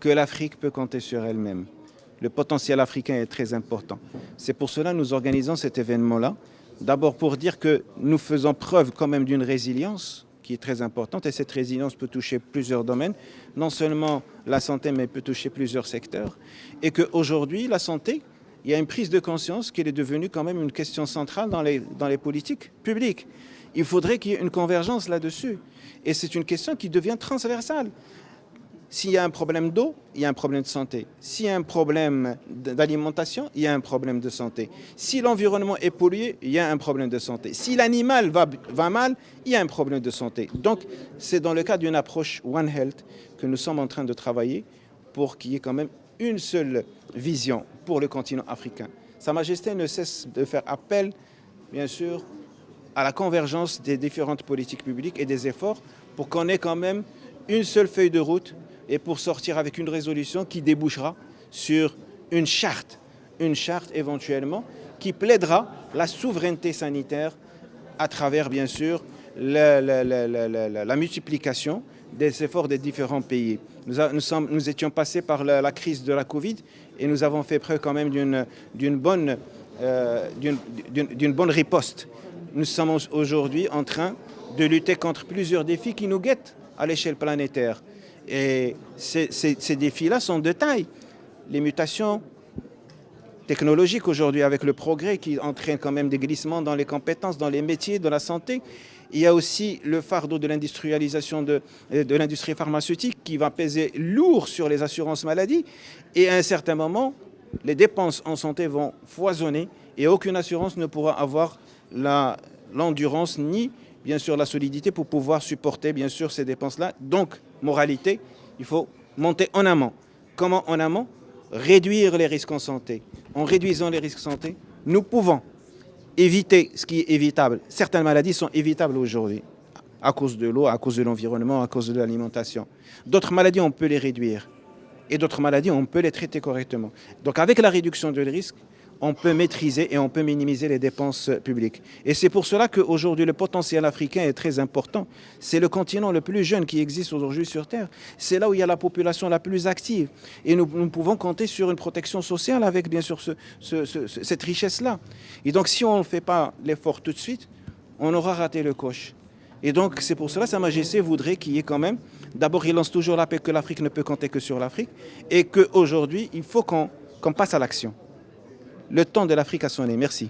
que l'Afrique peut compter sur elle-même. Le potentiel africain est très important. C'est pour cela que nous organisons cet événement-là. D'abord pour dire que nous faisons preuve quand même d'une résilience qui est très importante, et cette résilience peut toucher plusieurs domaines, non seulement la santé, mais peut toucher plusieurs secteurs. Et qu'aujourd'hui, la santé, il y a une prise de conscience qu'elle est devenue quand même une question centrale dans les politiques publiques. Il faudrait qu'il y ait une convergence là-dessus. Et c'est une question qui devient transversale. S'il y a un problème d'eau, il y a un problème de santé. S'il y a un problème d'alimentation, il y a un problème de santé. Si l'environnement est pollué, il y a un problème de santé. Si l'animal va mal, il y a un problème de santé. Donc, c'est dans le cadre d'une approche One Health que nous sommes en train de travailler pour qu'il y ait quand même une seule vision pour le continent africain. Sa Majesté ne cesse de faire appel, bien sûr, à la convergence des différentes politiques publiques et des efforts pour qu'on ait quand même une seule feuille de route et pour sortir avec une résolution qui débouchera sur une charte éventuellement, qui plaidera la souveraineté sanitaire à travers, bien sûr, la multiplication des efforts des différents pays. Nous étions passés par la crise de la Covid et nous avons fait preuve quand même d'une bonne riposte. Nous sommes aujourd'hui en train de lutter contre plusieurs défis qui nous guettent à l'échelle planétaire. Et ces défis-là sont de taille. Les mutations technologiques aujourd'hui, avec le progrès qui entraîne quand même des glissements dans les compétences, dans les métiers, dans la santé. Il y a aussi le fardeau de l'industrialisation de l'industrie pharmaceutique qui va peser lourd sur les assurances maladie. Et à un certain moment, les dépenses en santé vont foisonner et aucune assurance ne pourra avoir l'endurance ni bien sûr la solidité pour pouvoir supporter bien sûr ces dépenses-là. Donc, moralité, il faut monter en amont. Comment en amont? Réduire les risques en santé. En réduisant les risques en santé, nous pouvons éviter ce qui est évitable. Certaines maladies sont évitables aujourd'hui à cause de l'eau, à cause de l'environnement, à cause de l'alimentation. D'autres maladies, on peut les réduire. Et d'autres maladies, on peut les traiter correctement. Donc avec la réduction de risque, on peut maîtriser et on peut minimiser les dépenses publiques. Et c'est pour cela qu'aujourd'hui, le potentiel africain est très important. C'est le continent le plus jeune qui existe aujourd'hui sur Terre. C'est là où il y a la population la plus active. Et nous pouvons compter sur une protection sociale avec, bien sûr, cette richesse-là. Et donc, si on ne fait pas l'effort tout de suite, on aura raté le coche. Et donc, c'est pour cela que Sa Majesté voudrait qu'il y ait quand même... D'abord, il lance toujours l'appel que l'Afrique ne peut compter que sur l'Afrique et qu'aujourd'hui, il faut qu'on passe à l'action. Le temps de l'Afrique a sonné. Merci.